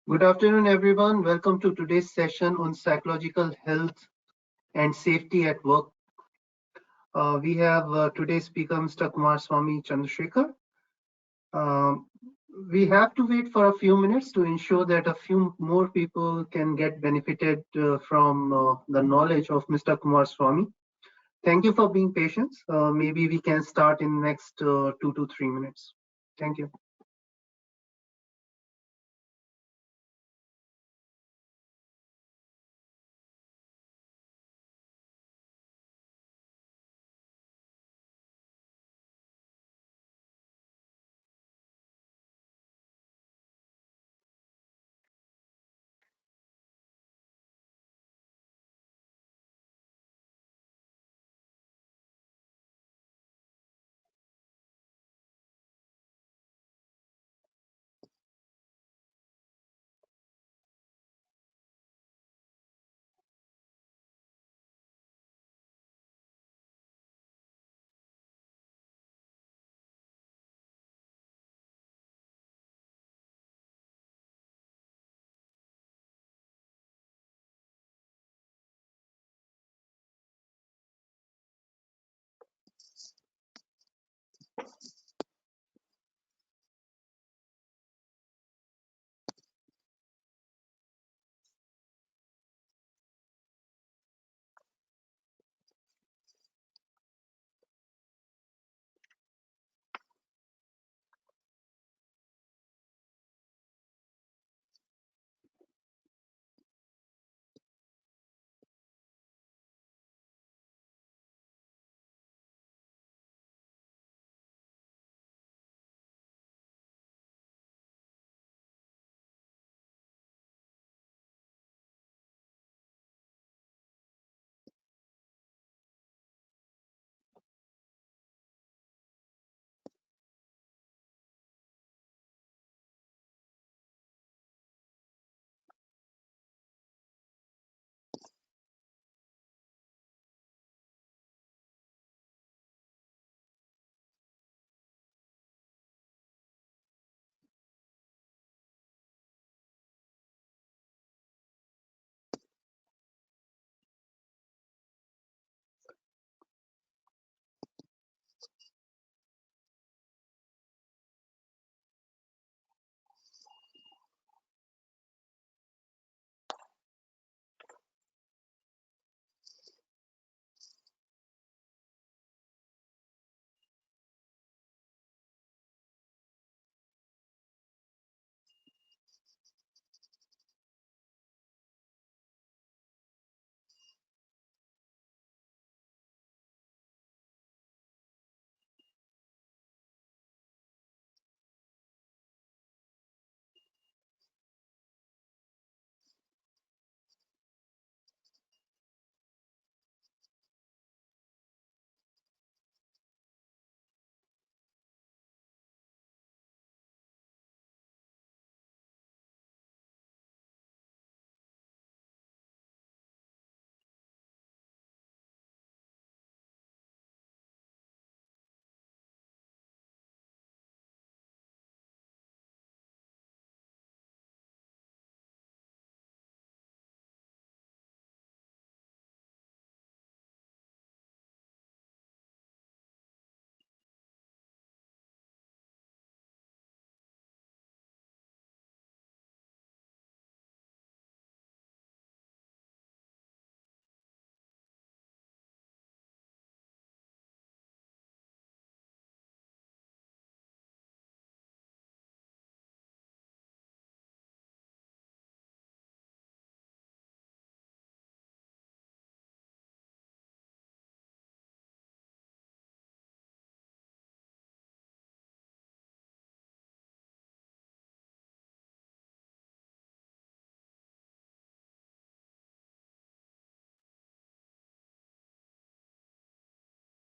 Good afternoon, everyone. Welcome to today's session on psychological health and safety at work. We have today's speaker, Mr. Kumar Swami Chandrasekhar. Um, we have to wait for a few minutes to ensure that a few more people can get benefited from the knowledge of Mr. Kumar Swami. Thank you for being patient. Maybe we can start in next 2 to 3 minutes. Thank you.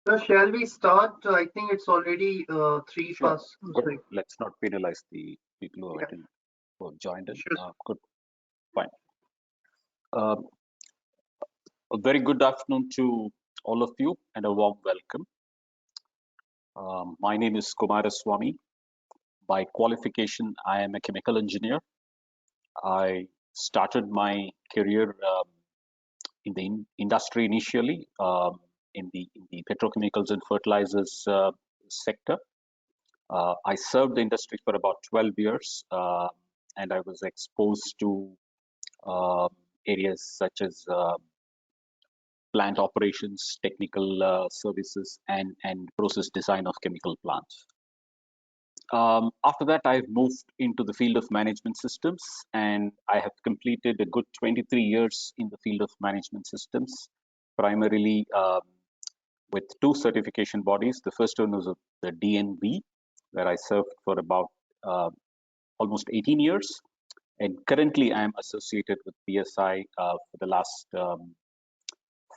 So shall we start? I think it's already 3 Sure. past. Good. Let's not penalize the people who who have joined in. Sure. Good. Fine. Um, a very good afternoon to all of you and a warm welcome. My name is Kumaraswamy. By qualification, I am a chemical engineer. I started my career in the industry initially in the petrochemicals and fertilizers sector. I served the industry for about 12 years, and I was exposed to uh, areas such as plant operations, technical services, and process design of chemical plants. After that, I've moved into the field of management systems, and I have completed a good 23 years in the field of management systems, primarily with two certification bodies. The first one was the DNV, where I served for about uh, almost 18 years. And currently, I'm associated with BSI for the last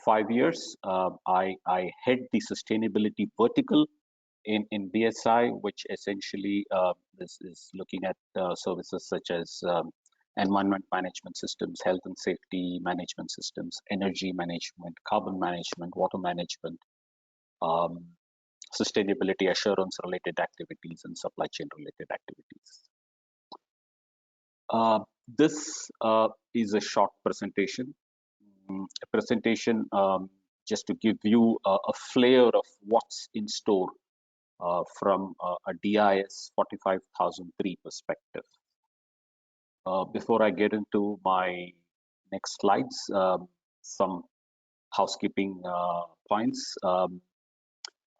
5 years. I head the sustainability vertical in BSI, which essentially is looking at services such as environment management systems, health and safety management systems, energy management, carbon management, water management, um, sustainability assurance related activities, and supply chain related activities. This is a short presentation, a presentation just to give you a flavor of what's in store from a DIS 45003 perspective. Before I get into my next slides, some housekeeping points.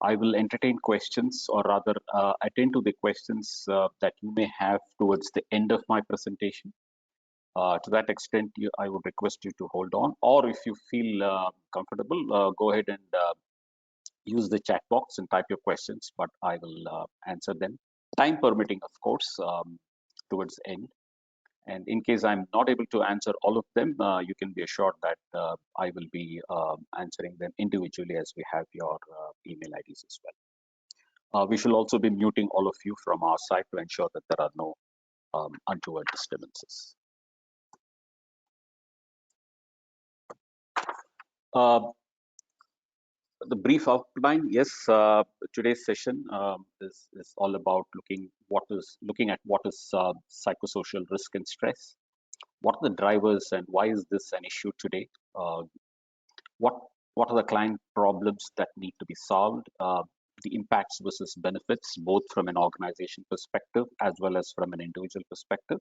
I will entertain questions, or rather attend to the questions that you may have towards the end of my presentation. To that extent, I would request you to hold on, or if you feel comfortable, go ahead and use the chat box and type your questions, but I will answer them, time permitting, of course, towards the end. And in case I'm not able to answer all of them, you can be assured that I will be answering them individually as we have your email IDs as well. We shall also be muting all of you from our side to ensure that there are no untoward disturbances. The brief outline, yes, today's session is all about looking at what is psychosocial risk and stress. What are the drivers and why is this an issue today? What what are the client problems that need to be solved? The impacts versus benefits, both from an organization perspective as well as from an individual perspective,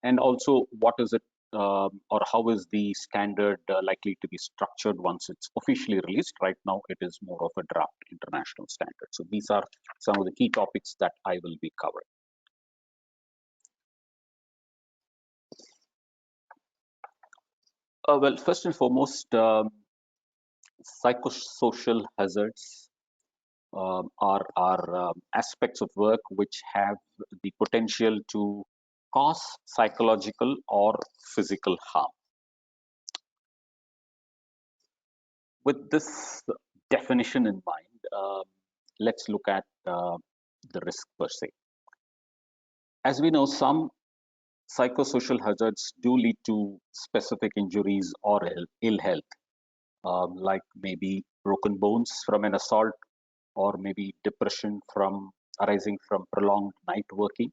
and also what is it or how is the standard likely to be structured once it's officially released. Right now it is more of a draft international standard. So these are some of the key topics that I will be covering. Well, first and foremost, psychosocial hazards are aspects of work which have the potential to cause psychological or physical harm. With this definition in mind, let's look at the risk per se. As we know, some psychosocial hazards do lead to specific injuries or ill health, like maybe broken bones from an assault, or maybe depression from arising from prolonged night working.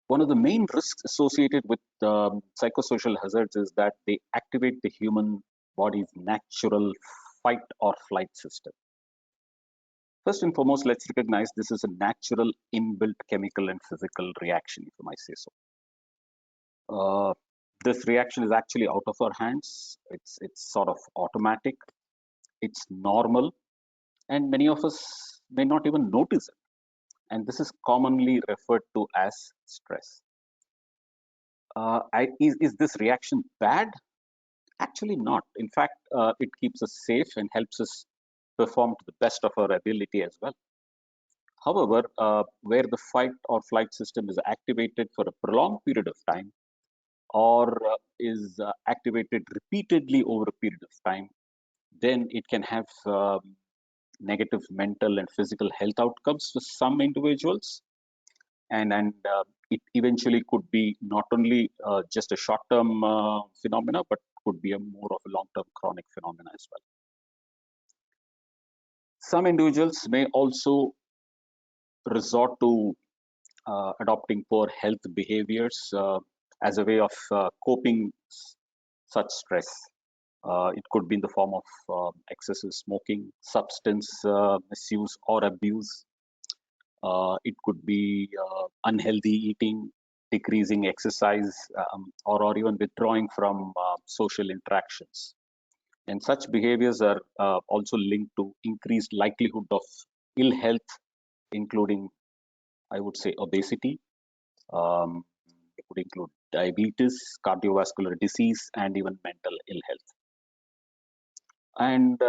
One of the main risks associated with psychosocial hazards is that they activate the human body's natural fight or flight system. First and foremost, let's recognize this is a natural inbuilt chemical and physical reaction, if I might say so. This reaction is actually out of our hands. It's sort of automatic. It's normal, and many of us may not even notice it. And this is commonly referred to as stress. Is this reaction bad? Actually not. In fact, it keeps us safe and helps us perform to the best of our ability as well. However, where the fight or flight system is activated for a prolonged period of time, or is activated repeatedly over a period of time, then it can have negative mental and physical health outcomes for some individuals. And it eventually could be not only just a short-term phenomena, but could be a more of a long-term chronic phenomena as well. Some individuals may also resort to adopting poor health behaviors as a way of coping such stress. It could be in the form of excessive smoking, substance misuse or abuse. It could be unhealthy eating, decreasing exercise, or even withdrawing from social interactions. And such behaviors are also linked to increased likelihood of ill health, including, I would say, obesity. Um, it could include diabetes, cardiovascular disease, and even mental ill health. And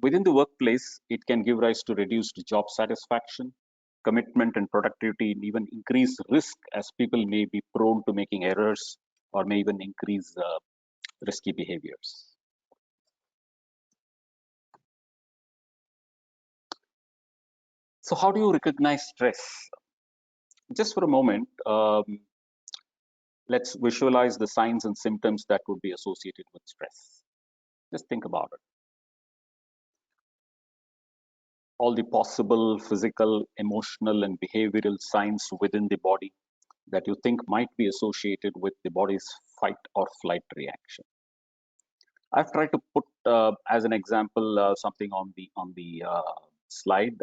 within the workplace, it can give rise to reduced job satisfaction, commitment, and productivity, and even increase risk as people may be prone to making errors or may even increase risky behaviors. So, how do you recognize stress? Just for a moment, let's visualize the signs and symptoms that would be associated with stress. Just think about it. All the possible physical, emotional, and behavioral signs within the body that you think might be associated with the body's fight or flight reaction. I've tried to put as an example something on the slide.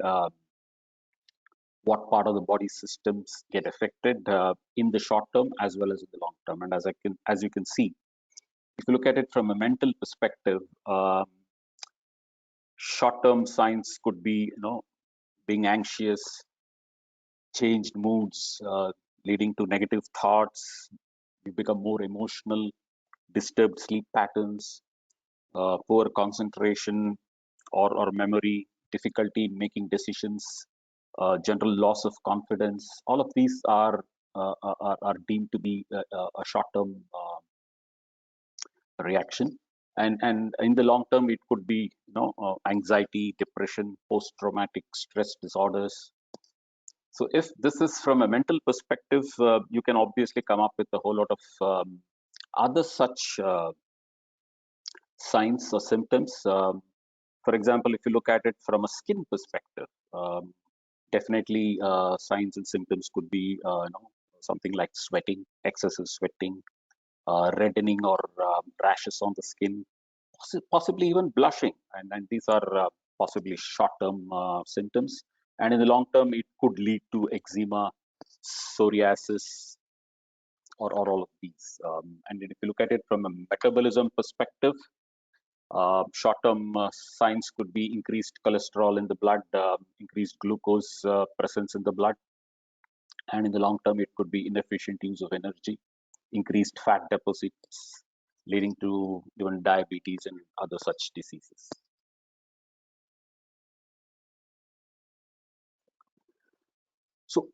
What part of the body systems get affected in the short term as well as in the long term. And as you can see, if you look at it from a mental perspective, short-term signs could be, being anxious, changed moods, leading to negative thoughts. You become more emotional, disturbed sleep patterns, poor concentration or memory, difficulty in making decisions, general loss of confidence. All of these are deemed to be a short-term reaction. And in the long term, it could be anxiety, depression, post-traumatic stress disorders. So if this is from a mental perspective, you can obviously come up with a whole lot of other such signs or symptoms. For example, if you look at it from a skin perspective, definitely signs and symptoms could be something like sweating, excessive sweating, reddening or rashes on the skin, possibly even blushing. And these are possibly short-term symptoms. And in the long term, it could lead to eczema, psoriasis, or all of these. And if you look at it from a metabolism perspective, short-term signs could be increased cholesterol in the blood, increased glucose presence in the blood. And in the long term, it could be inefficient use of energy, increased fat deposits, leading to even diabetes and other such diseases. So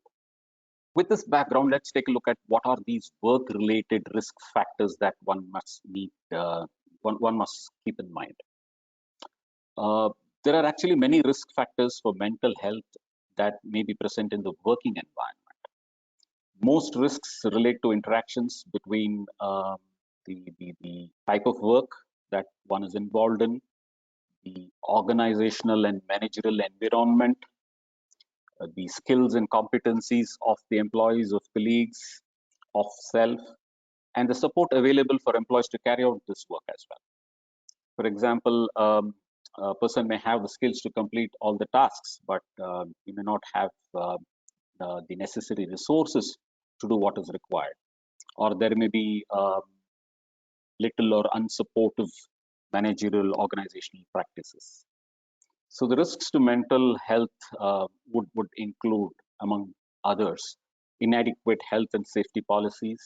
with this background, let's take a look at what are these work-related risk factors that one must one must keep in mind. There are actually many risk factors for mental health that may be present in the working environment. Most risks relate to interactions between the type of work that one is involved in, the organizational and managerial environment, the skills and competencies of the employees, of colleagues, of self, and the support available for employees to carry out this work as well. For example, a person may have the skills to complete all the tasks, but he may not have the necessary resources to do what is required. Or there may be little or unsupportive managerial organizational practices. So the risks to mental health would include, among others, inadequate health and safety policies,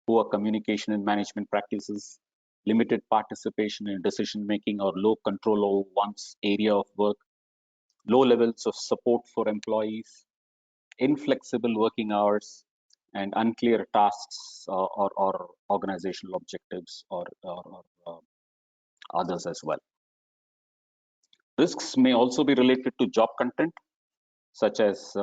poor communication and management practices, limited participation in decision making or low control over one's area of work, low levels of support for employees, inflexible working hours, and unclear tasks or organizational objectives or others as well. Risks may also be related to job content, such as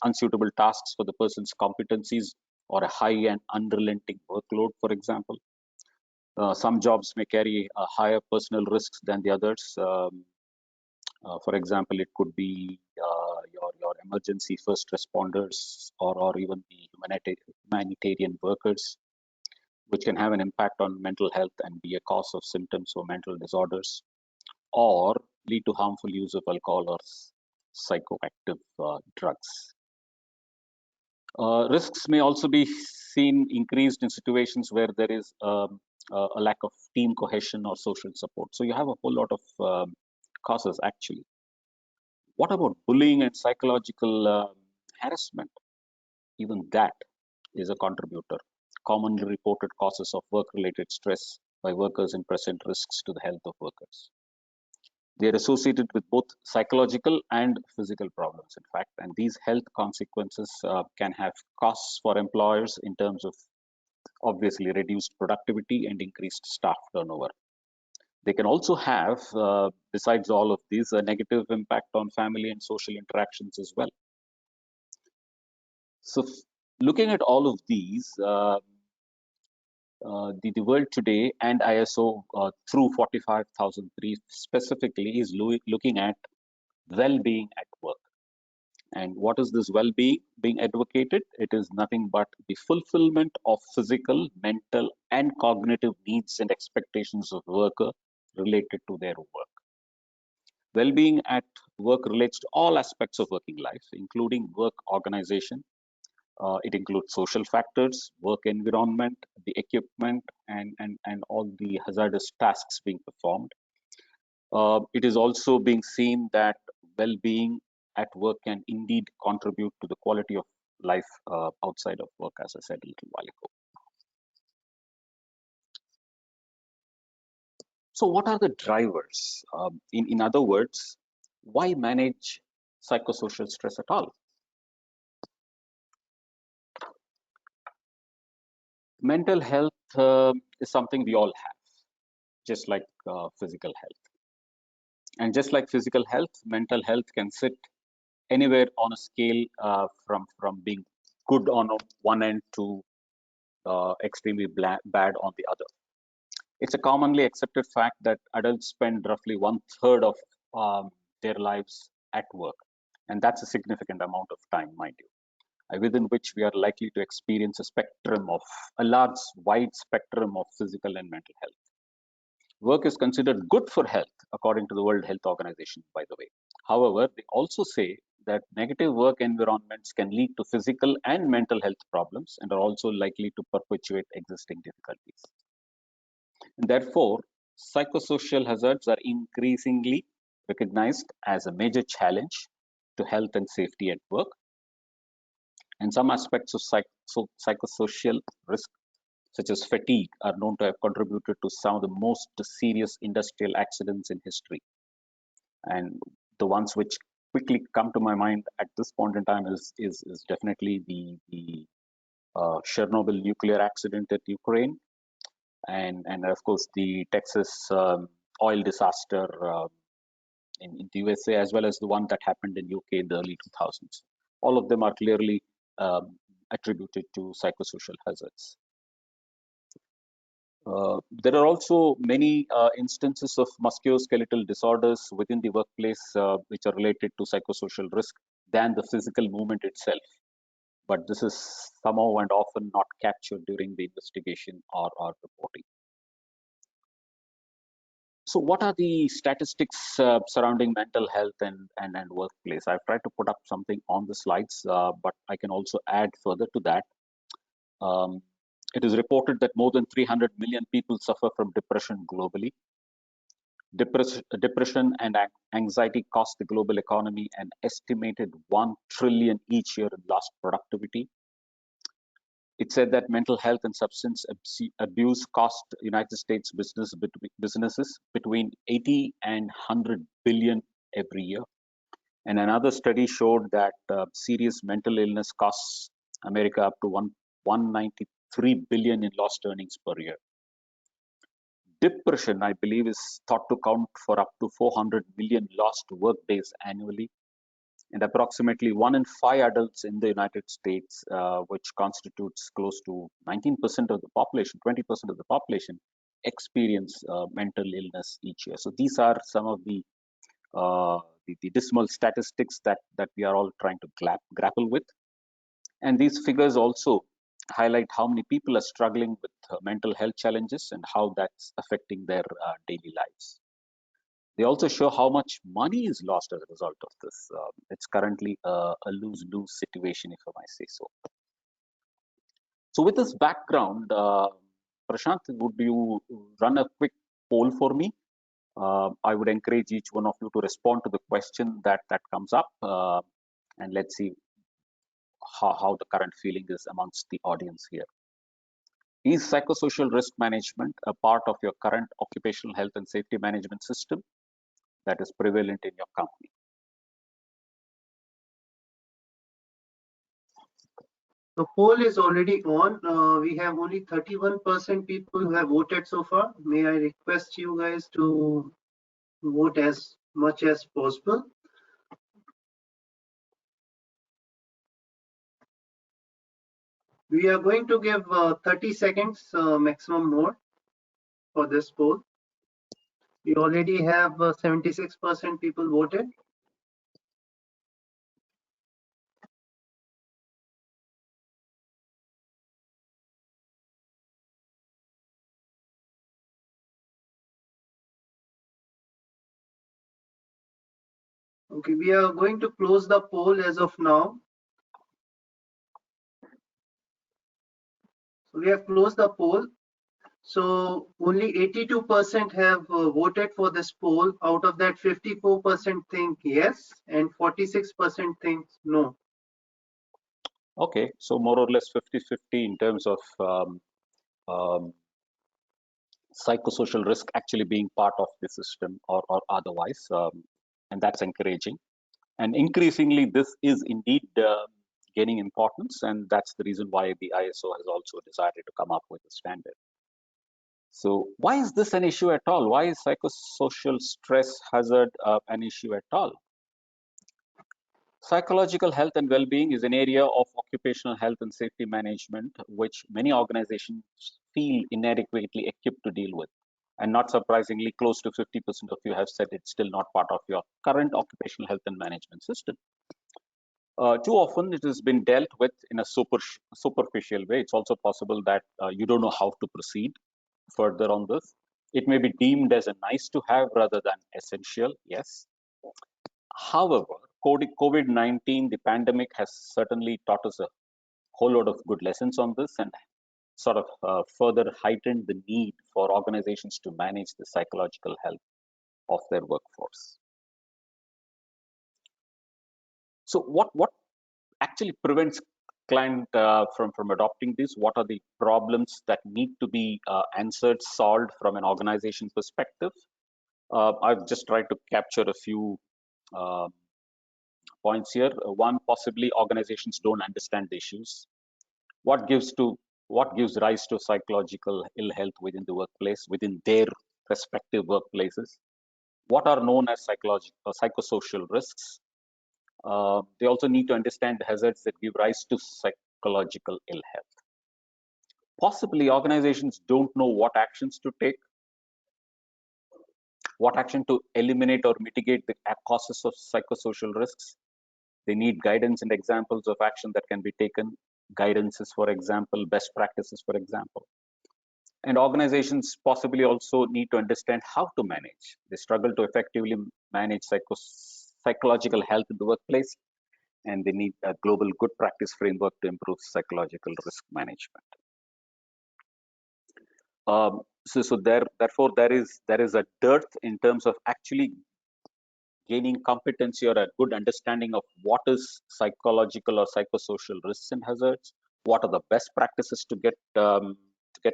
unsuitable tasks for the person's competencies or a high and unrelenting workload, for example. Some jobs may carry higher personal risks than the others. For example, it could be your emergency first responders, or even the humanitarian workers, which can have an impact on mental health and be a cause of symptoms or mental disorders, or lead to harmful use of alcohol or psychoactive drugs. Risks may also be seen increased in situations where there is a lack of team cohesion or social support. So you have a whole lot of causes actually. What about bullying and psychological harassment? Even that is a contributor. Commonly reported causes of work-related stress by workers and present risks to the health of workers. They are associated with both psychological and physical problems, in fact, and these health consequences can have costs for employers in terms of obviously reduced productivity and increased staff turnover. They can also have, besides all of these, a negative impact on family and social interactions as well. So, looking at all of these, the world today and ISO through 45003 specifically is looking at well-being at work. And what is this well-being being advocated? It is nothing but the fulfillment of physical, mental, and cognitive needs and expectations of worker related to their work. Well-being at work relates to all aspects of working life, including work organization. It includes social factors, work environment, the equipment, and all the hazardous tasks being performed. It is also being seen that well-being at work can indeed contribute to the quality of life outside of work, as I said a little while ago. So what are the drivers? In other words, why manage psychosocial stress at all? Mental health is something we all have, just like physical health. And just like physical health, mental health can sit anywhere on a scale from being good on one end to extremely bad on the other. It's a commonly accepted fact that adults spend roughly 1/3 of their lives at work, and that's a significant amount of time, mind you, within which we are likely to experience a large, wide spectrum of physical and mental health. Work is considered good for health, according to the World Health Organization, by the way. However, they also say that negative work environments can lead to physical and mental health problems and are also likely to perpetuate existing difficulties. And therefore, psychosocial hazards are increasingly recognized as a major challenge to health and safety at work. And some aspects of psychosocial risk, such as fatigue, are known to have contributed to some of the most serious industrial accidents in history. And the ones which quickly come to my mind at this point in time is definitely the Chernobyl nuclear accident at Ukraine, and of course the Texas oil disaster in the USA, as well as the one that happened in UK in the early 2000s. All of them are clearly attributed to psychosocial hazards. There are also many instances of musculoskeletal disorders within the workplace which are related to psychosocial risk than the physical movement itself. But this is somehow and often not captured during the investigation or reporting. So what are the statistics surrounding mental health and workplace? I've tried to put up something on the slides, but I can also add further to that. It is reported that more than 300 million people suffer from depression globally. Depression and anxiety cost the global economy an estimated 1 trillion each year in lost productivity. It said that mental health and substance abuse cost United States businesses between 80 and 100 billion every year. And another study showed that serious mental illness costs America up to 193 billion in lost earnings per year. Depression, I believe, is thought to count for up to 400 million lost work days annually. And approximately 1 in 5 adults in the United States, which constitutes close to 19% of the population, 20% of the population, experience mental illness each year. So these are some of the the dismal statistics that we are all trying to grapple with. And these figures also highlight how many people are struggling with mental health challenges and how that's affecting their daily lives. They also show how much money is lost as a result of this. It's currently a lose-lose situation, if I might say so. So with this background, Prashant, would you run a quick poll for me? I would encourage each one of you to respond to the question that comes up, and let's see how the current feeling is amongst the audience here. Is psychosocial risk management a part of your current occupational health and safety management system that is prevalent in your company? The poll is already on. We have only 31% people who have voted so far. May I request you guys to vote as much as possible? We are going to give 30 seconds maximum more for this poll. We already have 76% people voted. Okay, we are going to close the poll as of now. So we have closed the poll. So only 82% have voted for this poll. Out of that, 54% think yes and 46% think no. Okay, so more or less 50-50 in terms of psychosocial risk actually being part of the system or otherwise, and that's encouraging. And increasingly, this is indeed gaining importance, and that's the reason why the ISO has also decided to come up with a standard. So why is this an issue at all? Why is psychosocial stress hazard an issue at all? Psychological health and well-being is an area of occupational health and safety management which many organizations feel inadequately equipped to deal with. And not surprisingly, close to 50% of you have said it's still not part of your current occupational health and management system. Too often it has been dealt with in a superficial way. It's also possible that you don't know how to proceed further on this. It may be deemed as a nice to have rather than essential, yes. However, COVID-19, the pandemic has certainly taught us a whole lot of good lessons on this and sort of further heightened the need for organizations to manage the psychological health of their workforce. So what actually prevents client from adopting this? What are the problems that need to be answered, solved from an organization perspective? I've just tried to capture a few uh, points here. One, possibly organizations don't understand the issues. What gives rise to psychological ill health within the workplace, within their respective workplaces? What are known as psychosocial risks? They also need to understand the hazards that give rise to psychological ill health. Possibly organizations don't know what actions to take, what action to eliminate or mitigate the causes of psychosocial risks. They need guidance and examples of action that can be taken, guidances, for example, best practices, for example. And organizations possibly also need to understand how to manage. They struggle to effectively manage psychological health in the workplace, and they need a global good practice framework to improve psychological risk management. Therefore, there is a dearth in terms of actually gaining competency or a good understanding of what is psychological or psychosocial risks and hazards. What are the best practices to get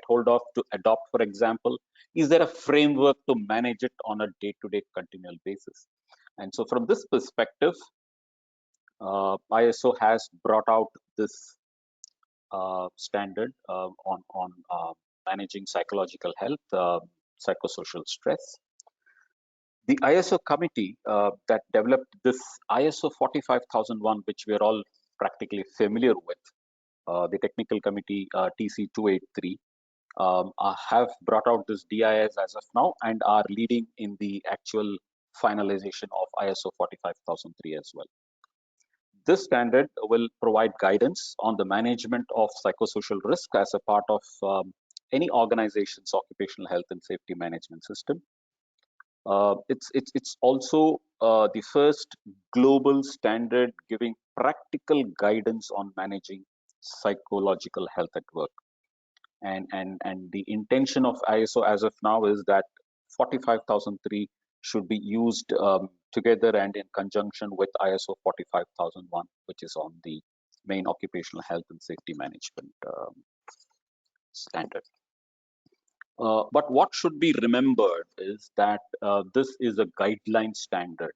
hold of, to adopt, for example? Is there a framework to manage it on a day-to-day continual basis? And so from this perspective, ISO has brought out this standard on managing psychological health, psychosocial stress. The ISO committee that developed this ISO 45001, which we are all practically familiar with, the technical committee TC 283, have brought out this DIS as of now and are leading in the actual finalization of ISO 45003 as well. This standard will provide guidance on the management of psychosocial risk as a part of any organization's occupational health and safety management system. It's also the first global standard giving practical guidance on managing psychological health at work. And the intention of ISO as of now is that 45003 should be used together and in conjunction with ISO 45001, which is on the main occupational health and safety management standard. But what should be remembered is that this is a guideline standard.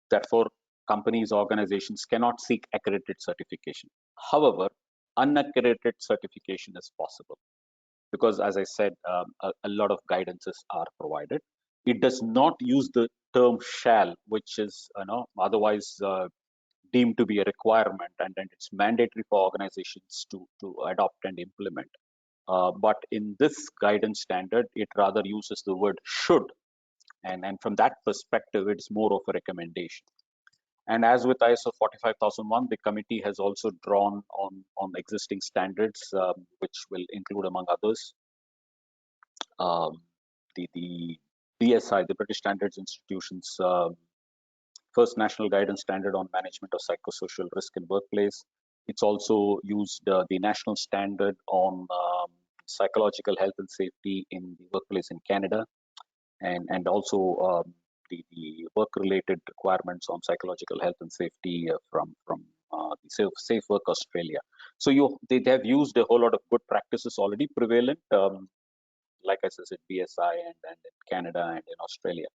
Therefore, companies, organizations cannot seek accredited certification. However, unaccredited certification is possible because, as I said, a lot of guidances are provided. It does not use the term shall, which is otherwise deemed to be a requirement, and then it's mandatory for organizations to adopt and implement. But in this guidance standard, it rather uses the word should. And from that perspective, it's more of a recommendation. And as with ISO 45001, the committee has also drawn on existing standards, which will include, among others, the BSI, the British Standards Institution's first national guidance standard on management of psychosocial risk in workplace. It's also used the national standard on psychological health and safety in the workplace in Canada, and also the work-related requirements on psychological health and safety from the Safe Work Australia. So they have used a whole lot of good practices already prevalent, like I said, BSI and in Canada and in Australia.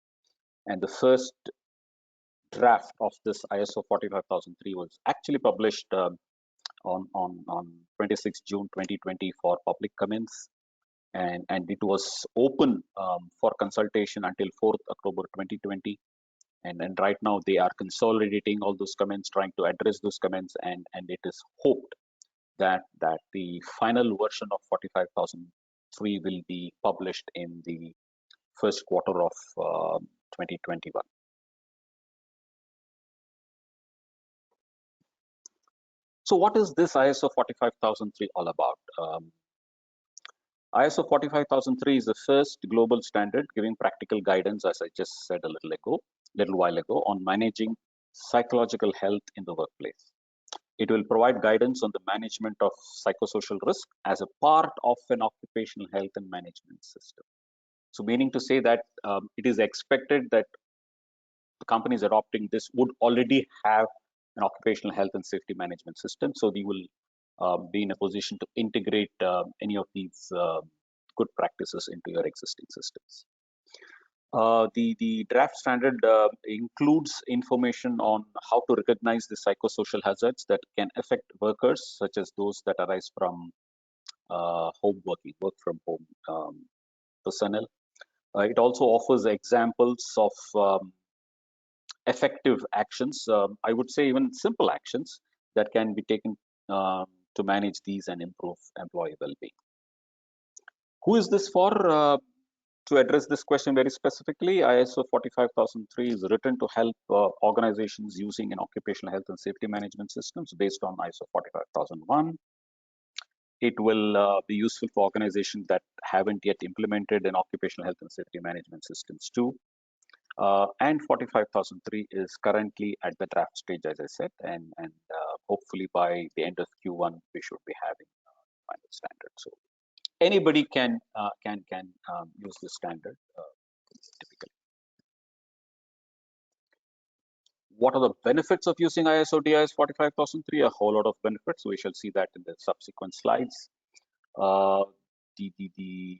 And the first draft of this ISO 45003 was actually published on 26 June 2020 for public comments. And it was open for consultation until 4th October 2020. And right now they are consolidating all those comments, trying to address those comments, and it is hoped that the final version of 45003 will be published in the first quarter of 2021. So what is this ISO 45003 all about? ISO 45003 is the first global standard giving practical guidance, as I just said a little while ago, on managing psychological health in the workplace. It will provide guidance on the management of psychosocial risk as a part of an occupational health and management system. So meaning to say that it is expected that the companies adopting this would already have an occupational health and safety management system. So we will be in a position to integrate any of these good practices into your existing systems. The draft standard includes information on how to recognize the psychosocial hazards that can affect workers, such as those that arise from work from home personnel. It also offers examples of effective actions, I would say even simple actions that can be taken to manage these and improve employee well-being. Who is this for? To address this question very specifically, ISO 45003 is written to help organizations using an occupational health and safety management systems based on ISO 45001. It will be useful for organizations that haven't yet implemented an occupational health and safety management systems too. And 45003 is currently at the draft stage, as I said, and hopefully by the end of Q1 we should be having final standard. So anybody can use the standard typically. What are the benefits of using ISO DIS 45003? A whole lot of benefits. We shall see that in the subsequent slides. The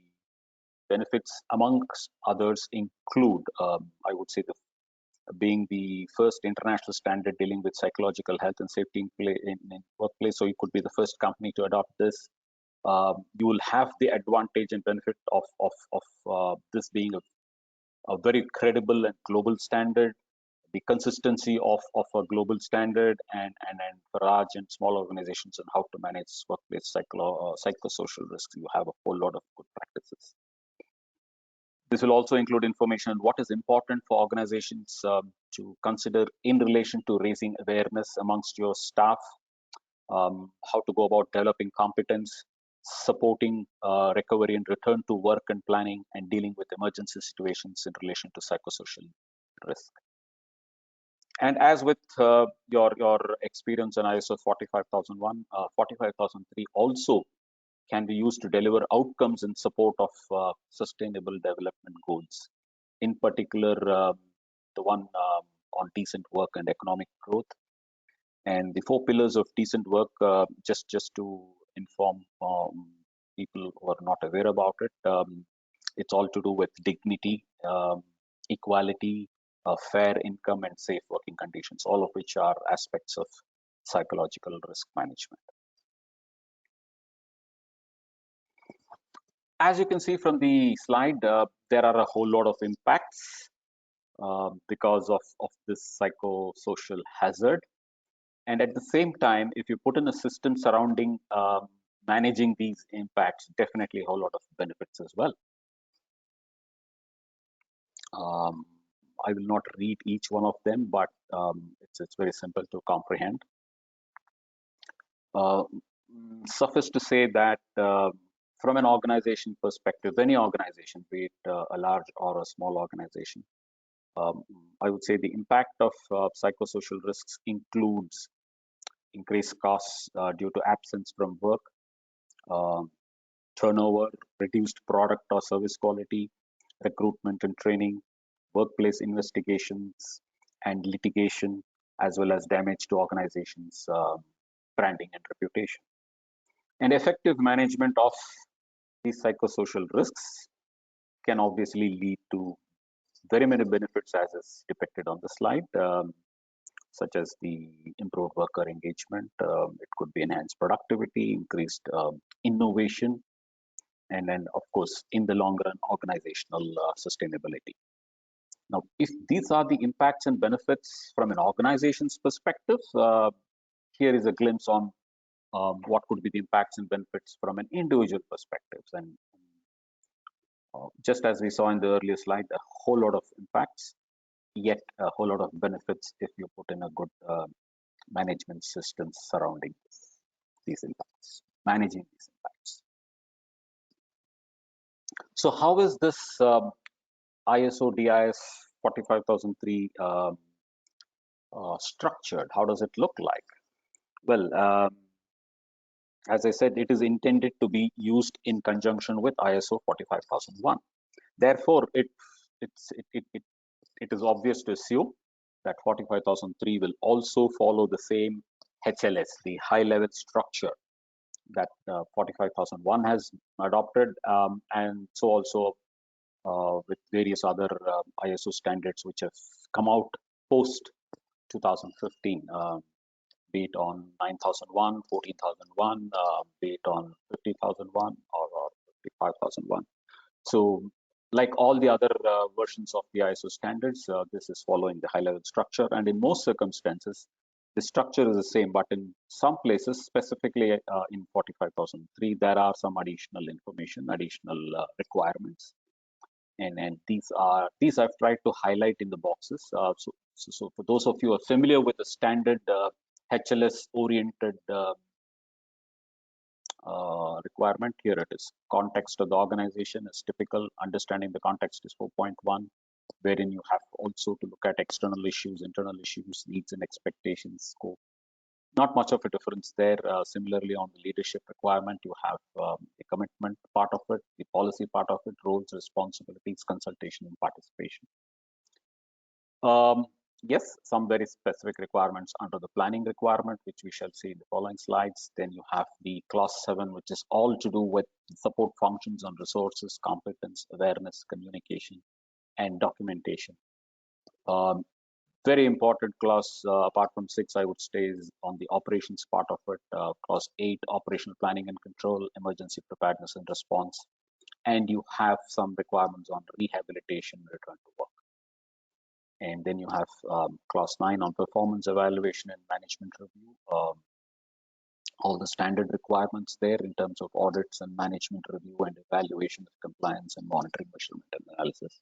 benefits, amongst others, include, I would say, being the first international standard dealing with psychological health and safety in workplace. So you could be the first company to adopt this. You will have the advantage and benefit of this being a very credible and global standard, the consistency of a global standard, and for large and small organizations and how to manage workplace psychosocial risks. You have a whole lot of good practices. This will also include information on what is important for organizations to consider in relation to raising awareness amongst your staff, how to go about developing competence, supporting recovery and return to work and planning, and dealing with emergency situations in relation to psychosocial risk. And as with your experience in ISO 45001, 45003 also can be used to deliver outcomes in support of sustainable development goals. In particular, the one on decent work and economic growth, and the four pillars of decent work. Just to inform people who are not aware about it, it's all to do with dignity, equality, fair income, and safe working conditions, all of which are aspects of psychological risk management. As you can see from the slide, there are a whole lot of impacts because of this psychosocial hazard. And at the same time, if you put in a system surrounding managing these impacts, definitely a whole lot of benefits as well. I will not read each one of them, but it's very simple to comprehend. Suffice to say that from an organization perspective, any organization, be it a large or a small organization, I would say the impact of psychosocial risks includes increased costs due to absence from work, uh, turnover, reduced product or service quality, recruitment and training, workplace investigations and litigation, as well as damage to organizations' branding and reputation. And effective management of these psychosocial risks can obviously lead to very many benefits as is depicted on the slide, such as the improved worker engagement. It could be enhanced productivity, increased innovation, and then, of course, in the long run, organizational sustainability. Now, if these are the impacts and benefits from an organization's perspective, here is a glimpse on what could be the impacts and benefits from an individual perspective. And just as we saw in the earlier slide, a whole lot of impacts, yet a whole lot of benefits if you put in a good management systems surrounding these impacts, managing these impacts. So how is this ISO DIS 45003 structured? How does it look like? Well, as I said, it is intended to be used in conjunction with ISO 45001. Therefore, it is obvious to assume that 45003 will also follow the same HLS, the high level structure that 45001 has adopted, and so also with various other ISO standards which have come out post 2015, be it on 9001, 14001, be it on 50001 or 55001. So, like all the other versions of the ISO standards, this is following the high level structure, and in most circumstances, the structure is the same, but in some places, specifically in 45003, there are some additional information, additional requirements, and these I've tried to highlight in the boxes. So for those of you who are familiar with the standard HLS oriented requirement, here it is. Context of the organization is typical. Understanding the context is 4.1, wherein you have also to look at external issues, internal issues, needs and expectations, scope. Not much of a difference there. Similarly, on the leadership requirement, you have the commitment part of it, the policy part of it, roles, responsibilities, consultation, and participation. Yes, some very specific requirements under the planning requirement, which we shall see in the following slides. Then you have the clause 7, which is all to do with support functions on resources, competence, awareness, communication, and documentation. Very important clause, apart from 6, I would say, is on the operations part of it. Clause 8, operational planning and control, emergency preparedness and response. And you have some requirements on rehabilitation, return to work. And then you have clause 9 on performance evaluation and management review. all the standard requirements there in terms of audits and management review and evaluation of compliance and monitoring, measurement and analysis.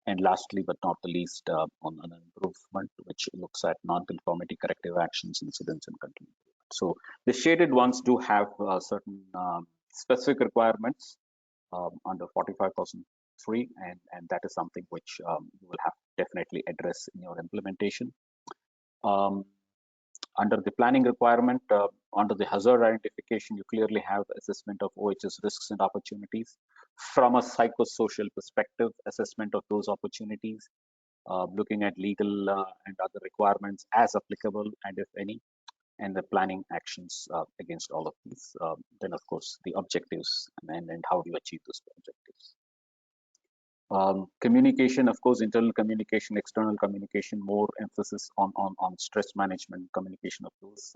And lastly, but not the least, on an improvement, which looks at non-conformity corrective actions, incidents, and control. So the shaded ones do have certain specific requirements under 45,003, and that is something which you will have to definitely address in your implementation. Um, Under the planning requirement, under the hazard identification, you clearly have assessment of OHS risks and opportunities. From a psychosocial perspective, assessment of those opportunities, looking at legal and other requirements as applicable, and if any, and the planning actions against all of these. Then, of course, the objectives and how do you achieve those objectives. Communication, of course, internal communication, external communication, more emphasis on stress management, communication of those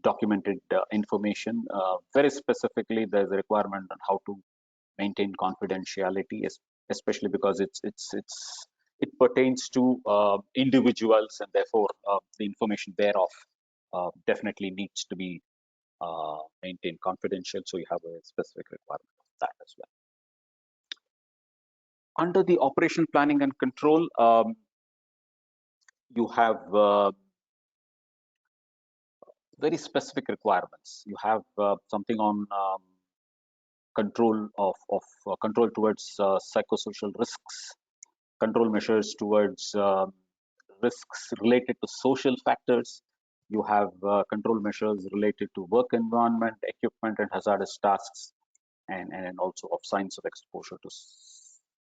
documented information. Very specifically, there's a requirement on how to maintain confidentiality, especially because it pertains to individuals, and therefore the information thereof definitely needs to be maintained confidential. So you have a specific requirement of that as well. Under the operation planning and control, you have very specific requirements. You have something on control towards psychosocial risks, control measures towards risks related to social factors. You have control measures related to work environment, equipment, and hazardous tasks, and also of signs of exposure to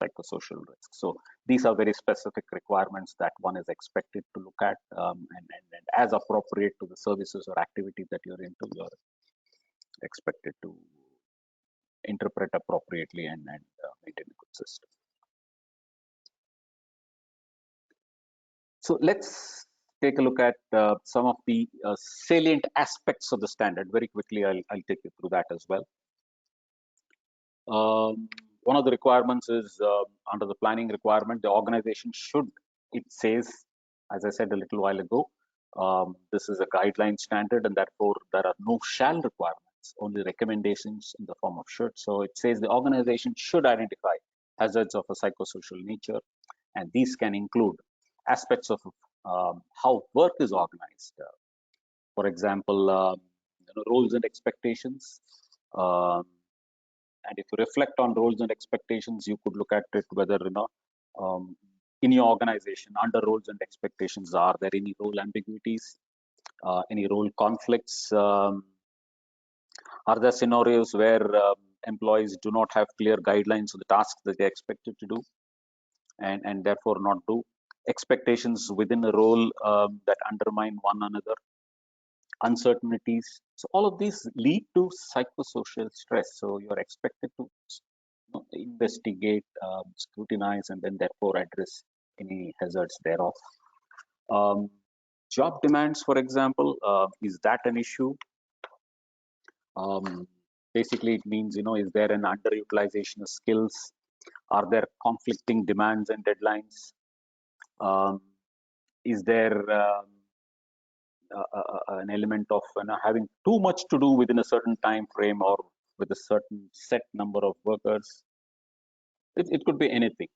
psychosocial risks. So these are very specific requirements that one is expected to look at, and as appropriate to the services or activity that you're into, you're expected to interpret appropriately and maintain a good system. So let's take a look at some of the salient aspects of the standard. Very quickly, I'll take you through that as well. One of the requirements is under the planning requirement, the organization should, it says, as I said a little while ago, this is a guideline standard, and therefore there are no shall requirements, only recommendations in the form of should. So it says the organization should identify hazards of a psychosocial nature, and these can include aspects of how work is organized. For example, roles and expectations. And if you reflect on roles and expectations, you could look at it whether in your organization under roles and expectations, are there any role ambiguities, any role conflicts? Are there scenarios where employees do not have clear guidelines of the tasks that they're expected to do, and therefore not do? Expectations within a role that undermine one another, uncertainties. So all of these lead to psychosocial stress. So you're expected to investigate, scrutinize, and then therefore address any hazards thereof. Job demands, for example, is that an issue? Basically, it means, is there an underutilization of skills? Are there conflicting demands and deadlines? Is there an element of having too much to do within a certain time frame or with a certain set number of workers? It could be anything.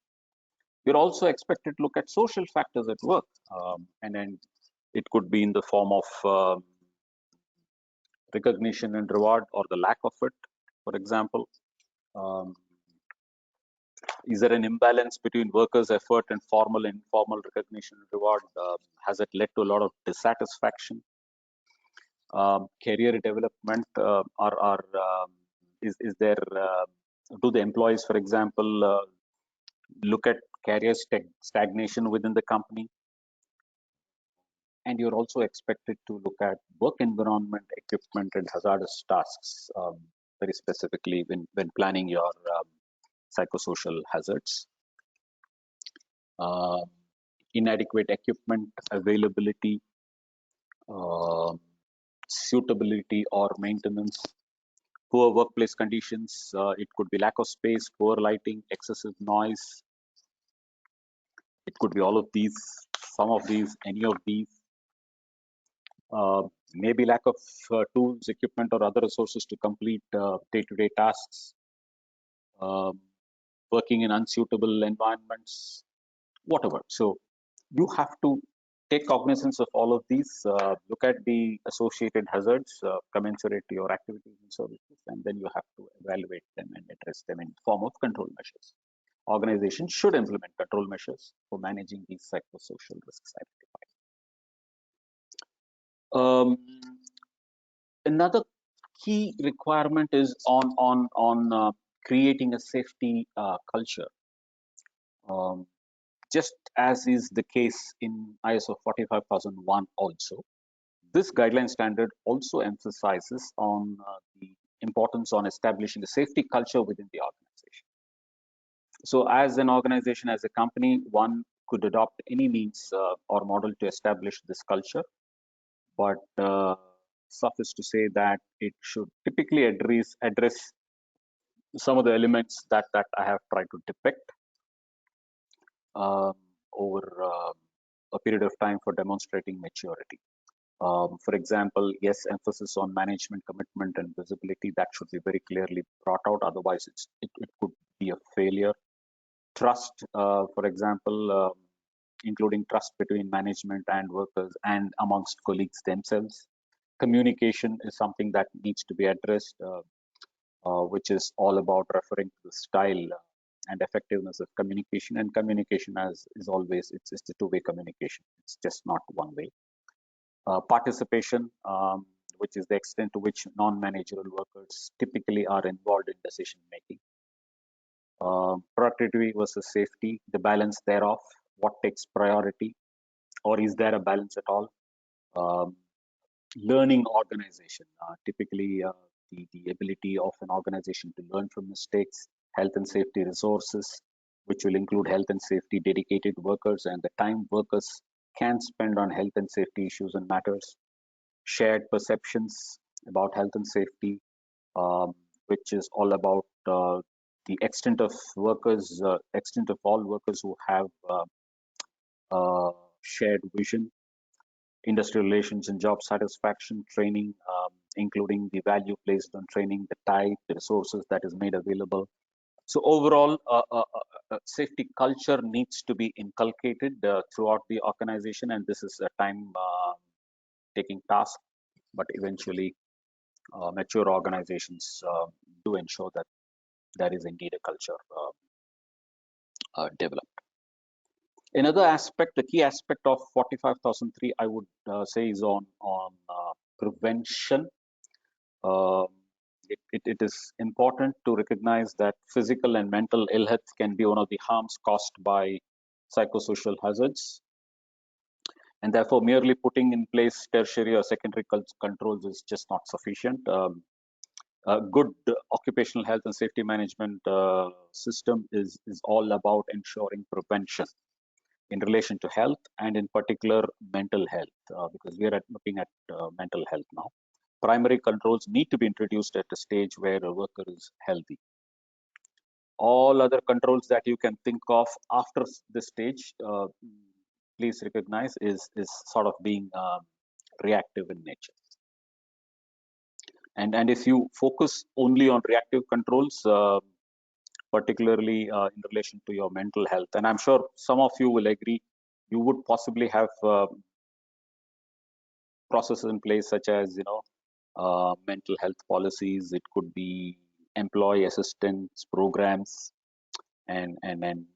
You're also expected to look at social factors at work, and then it could be in the form of recognition and reward, or the lack of it, for example. Is there an imbalance between workers' effort and formal and informal recognition and reward? Has it led to a lot of dissatisfaction? Career development, is there, do the employees, for example, look at career stagnation within the company? And you're also expected to look at work environment, equipment, and hazardous tasks, very specifically when planning your psychosocial hazards. Inadequate equipment availability, suitability or maintenance, poor workplace conditions. It could be lack of space, poor lighting, excessive noise. It could be all of these, some of these, any of these. maybe lack of tools, equipment, or other resources to complete day-to-day tasks, um, working in unsuitable environments, whatever. So you have to take cognizance of all of these, look at the associated hazards commensurate to your activities and services, and then you have to evaluate them and address them in form of control measures. Organizations should implement control measures for managing these psychosocial risks identified. Another key requirement is on creating a safety culture. Um, just as is the case in ISO 45001 also. This guideline standard also emphasizes on the importance on establishing a safety culture within the organization. So as an organization, as a company, one could adopt any means or model to establish this culture, but suffice to say that it should typically address some of the elements that I have tried to depict um, over a period of time for demonstrating maturity. For example, yes, emphasis on management, commitment, and visibility that should be very clearly brought out. Otherwise, it could be a failure. Trust, for example, including trust between management and workers and amongst colleagues themselves. Communication is something that needs to be addressed, which is all about referring to the style and effectiveness of communication. And communication, as is always, it's a two-way communication. It's just not one way. Participation, which is the extent to which non-managerial workers typically are involved in decision making. Productivity versus safety, the balance thereof, what takes priority, or is there a balance at all? Um, Learning organization, typically the ability of an organization to learn from mistakes, health and safety resources, which will include health and safety dedicated workers and the time workers can spend on health and safety issues and matters, shared perceptions about health and safety, um, which is all about the extent of all workers who have shared vision, industrial relations and job satisfaction, training, including the value placed on training, the type, the resources that is made available. So overall, safety culture needs to be inculcated throughout the organization, and this is a time-taking task. But eventually, mature organizations do ensure that there is indeed a culture developed. Another aspect, the key aspect of 45003, I would say, is on prevention. Um it is important to recognize that physical and mental ill health can be one of the harms caused by psychosocial hazards, and therefore merely putting in place tertiary or secondary controls is just not sufficient. Good occupational health and safety management system is all about ensuring prevention in relation to health and in particular mental health, because we are looking at mental health now. Primary controls need to be introduced at a stage where a worker is healthy. All other controls that you can think of after this stage, please recognize is sort of being reactive in nature. And if you focus only on reactive controls, particularly in relation to your mental health, and I'm sure some of you will agree, you would possibly have processes in place such as mental health policies. It could be employee assistance programs and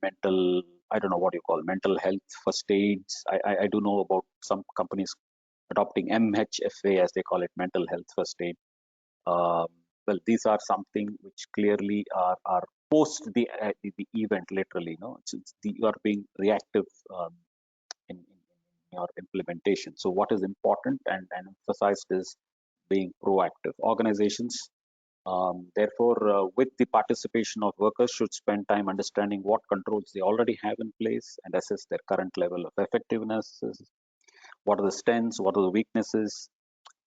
mental, I don't know what you call mental health first aids. I do know about some companies adopting MHFA, as they call it, mental health first aid. Um, well, these are something which clearly are post the event, literally. You are being reactive in your implementation. So, what is important and emphasized is being proactive. Organizations, therefore, with the participation of workers, should spend time understanding what controls they already have in place and assess their current level of effectiveness. What are the strengths? What are the weaknesses?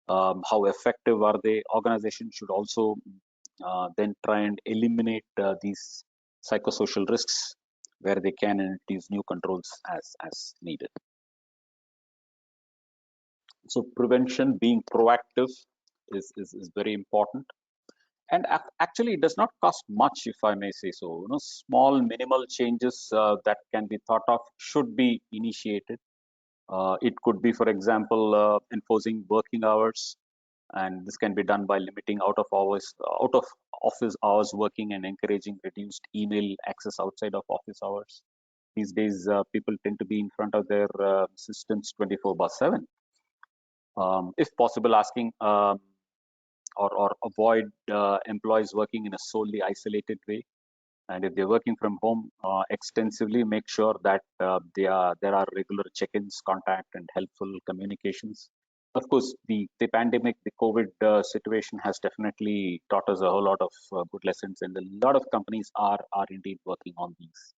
How effective are they? Organizations should also then try and eliminate these psychosocial risks where they can, and introduce new controls as needed. So prevention, being proactive, is very important. And actually, it does not cost much, if I may say so. Small minimal changes that can be thought of should be initiated. It could be, for example, enforcing working hours, and this can be done by limiting out of office hours working, and encouraging reduced email access outside of office hours. These days, people tend to be in front of their systems 24/7. If possible, asking or avoid employees working in a solely isolated way. And if they're working from home extensively, make sure that there are regular check-ins, contact, and helpful communications. Of course, the pandemic, the COVID situation has definitely taught us a whole lot of good lessons, and a lot of companies are indeed working on these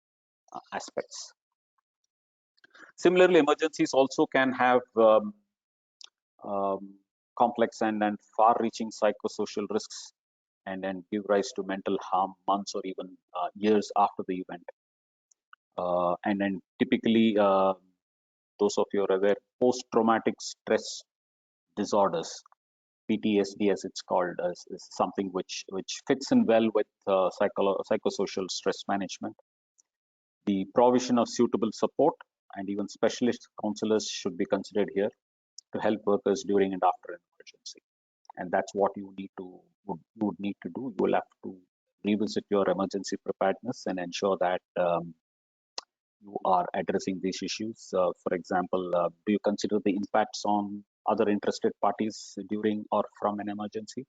aspects. Similarly, emergencies also can have um, complex and far-reaching psychosocial risks, and give rise to mental harm months or even years after the event. And then typically, those of you are aware, post-traumatic stress disorders, PTSD as it's called, is something which fits in well with psychosocial stress management. The provision of suitable support and even specialist counselors should be considered here to help workers during and after an emergency. And that's what you would need to do. You will have to revisit your emergency preparedness and ensure that you are addressing these issues. For example, do you consider the impacts on other interested parties during or from an emergency?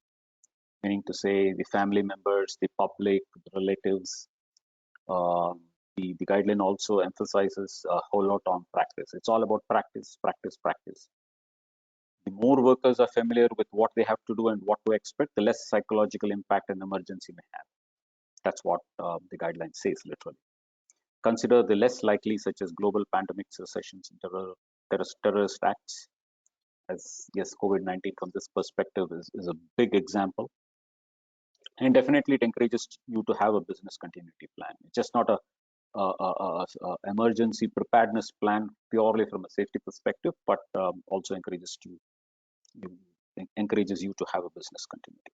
Meaning to say the family members, the public, the relatives. Um, the guideline also emphasizes a whole lot on practice. It's all about practice, practice, practice. The more workers are familiar with what they have to do and what to expect, the less psychological impact an emergency may have. That's what the guideline says, literally. Consider the less likely, such as global pandemics, recessions, and terrorist acts. As yes, COVID-19 from this perspective is a big example. And definitely, it encourages you to have a business continuity plan. It's just not a emergency preparedness plan purely from a safety perspective, but also encourages you to have a business continuity.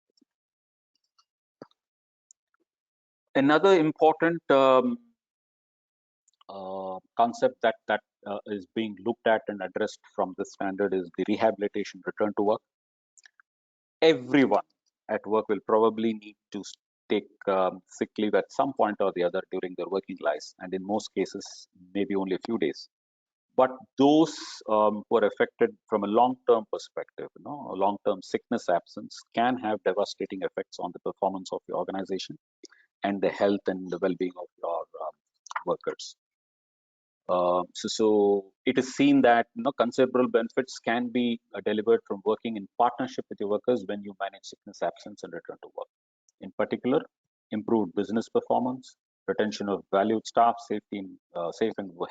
Another important concept that is being looked at and addressed from this standard is the rehabilitation return to work. Everyone at work will probably need to take sick leave at some point or the other during their working lives, and in most cases, maybe only a few days. But those who are affected from a long-term perspective, a long-term sickness absence can have devastating effects on the performance of your organization and the health and the well-being of your workers. So it is seen that considerable benefits can be delivered from working in partnership with your workers when you manage sickness absence and return to work. In particular, improved business performance, retention of valued staff, safe and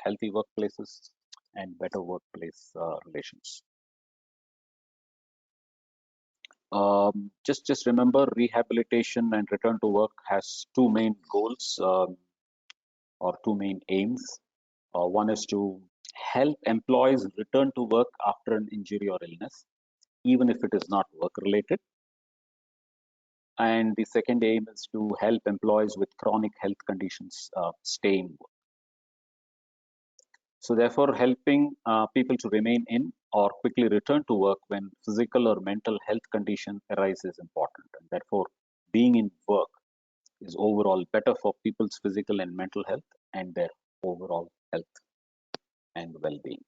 healthy workplaces, and better workplace relations. Just remember, rehabilitation and return to work has two main goals or two main aims. One is to help employees return to work after an injury or illness, even if it is not work related. And the second aim is to help employees with chronic health conditions stay in work. So therefore, helping people to remain in or quickly return to work when physical or mental health condition arise is important. And therefore, being in work is overall better for people's physical and mental health and their overall health and well-being.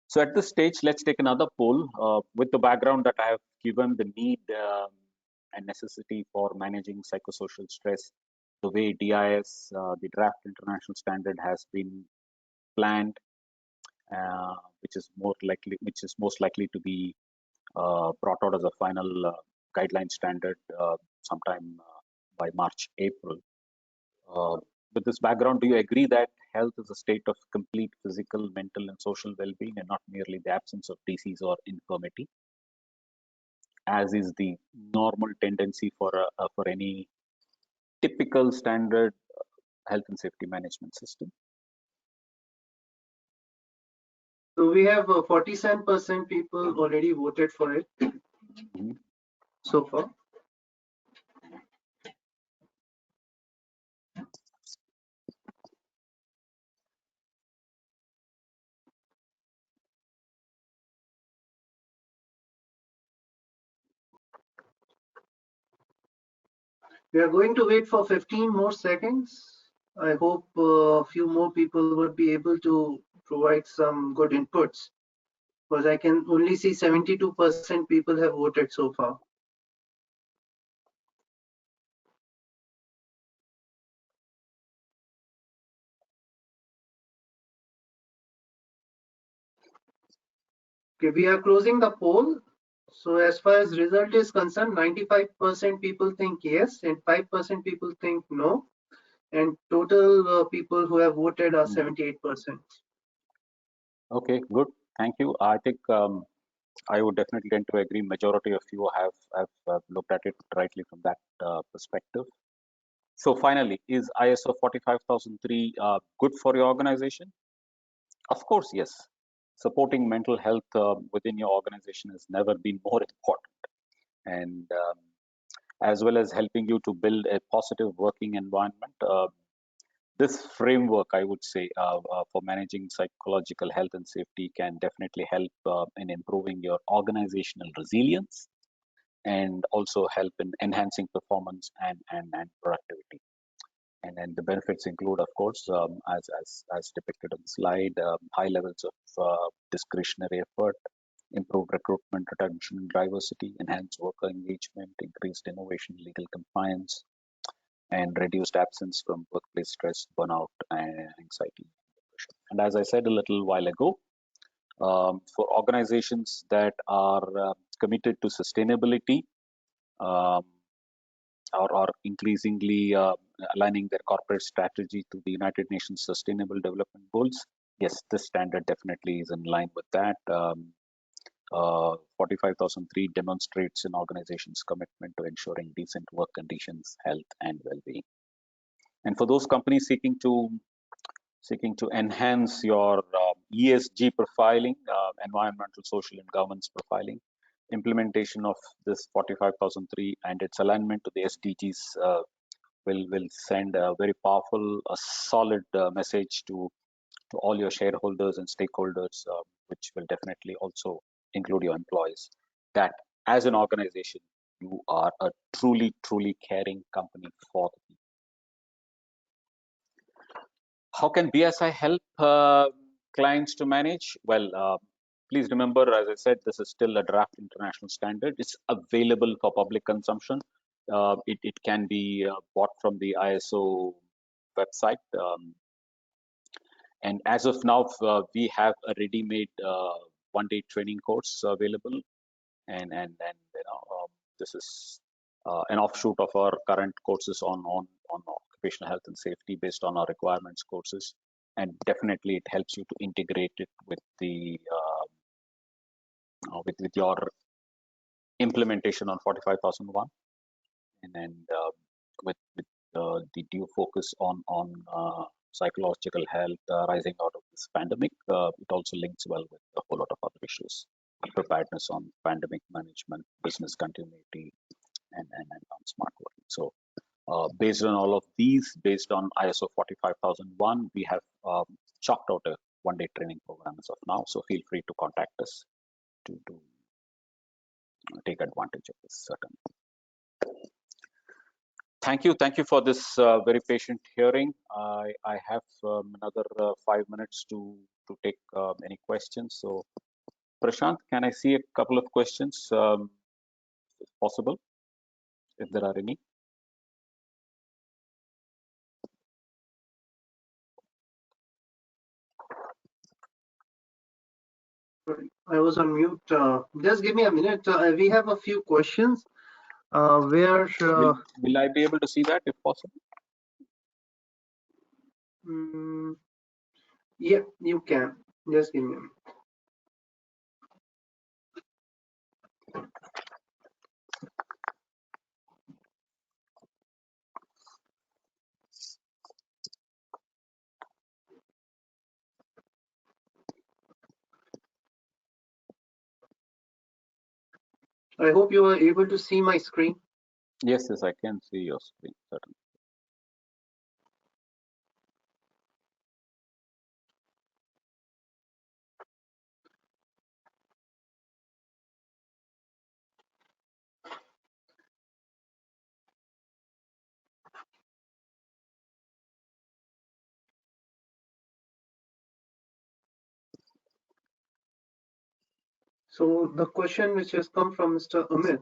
So at this stage, let's take another poll with the background that I have given, the need and necessity for managing psychosocial stress, the way DIS, the draft international standard, has been planned, which is most likely to be brought out as a final guideline standard sometime by March, April. With this background, do you agree that health is a state of complete physical, mental, and social well-being, and not merely the absence of disease or infirmity, as is the normal tendency for any typical standard health and safety management system? So we have 47% people already voted for it so far. We are going to wait for 15 more seconds. I hope a few more people would be able to provide some good inputs, because I can only see 72% people have voted so far. Okay, we are closing the poll. So as far as result is concerned, 95% people think yes and 5% people think no. And total people who have voted are 78%. Okay, good. Thank you. I think I would definitely tend to agree. Majority of you have looked at it rightly from that perspective. So finally, is ISO 45003 good for your organization? Of course, yes. Supporting mental health within your organization has never been more important, and as well as helping you to build a positive working environment. This framework, I would say, for managing psychological health and safety can definitely help in improving your organizational resilience and also help in enhancing performance and productivity. And then the benefits include, of course, as depicted on the slide, high levels of discretionary effort, improved recruitment, retention, and diversity, enhanced worker engagement, increased innovation, legal compliance, and reduced absence from workplace stress, burnout, and anxiety. And as I said a little while ago, for organizations that are committed to sustainability, um, or increasingly aligning their corporate strategy to the United Nations Sustainable Development Goals, yes, this standard definitely is in line with that. 45003 demonstrates an organization's commitment to ensuring decent work conditions, health, and well-being. And for those companies seeking to enhance your ESG profiling, environmental, social, and governance profiling, implementation of this 45003 and its alignment to the SDGs will send a very powerful, a solid message to all your shareholders and stakeholders, which will definitely also include your employees, that as an organization, you are a truly caring company for the people. How can BSI help clients to manage? Well, please remember, as I said, this is still a draft international standard. It's available for public consumption. It can be bought from the ISO website. And as of now, we have a ready-made one-day training course available, and this is an offshoot of our current courses on occupational health and safety based on our requirements courses, and definitely it helps you to integrate it with the with your implementation on 45001, and with the due focus on psychological health rising out of this pandemic. It also links well with a whole lot of other issues, preparedness on pandemic management, business continuity, and on smart working. So based on all of these, based on ISO 45001, we have chalked out a one-day training program as of now. So feel free to contact us to take advantage of this, certainly. Thank you for this very patient hearing. I have another 5 minutes to take any questions. So Prashant, can I see a couple of questions, if possible, if there are any? I was on mute. Just give me a minute. We have a few questions. Where will I be able to see that if possible? Yeah, you can. Just give me a minute. I hope you are able to see my screen. Yes, yes, I can see your screen, certainly. So the question which has come from Mr. Amit,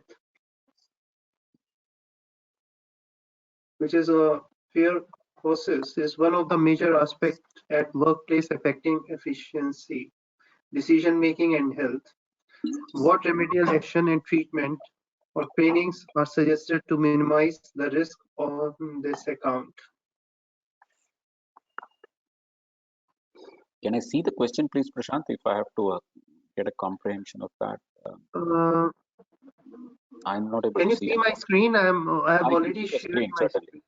which is a fear causes, is one of the major aspects at workplace affecting efficiency, decision making, and health. What remedial action and treatment or trainings are suggested to minimize the risk on this account? Can I see the question, please, Prashant, if I have to get a comprehension of that? Uh, I'm not able can to you see see it. my screen? I have I can already see the shared screen, my certainly. screen.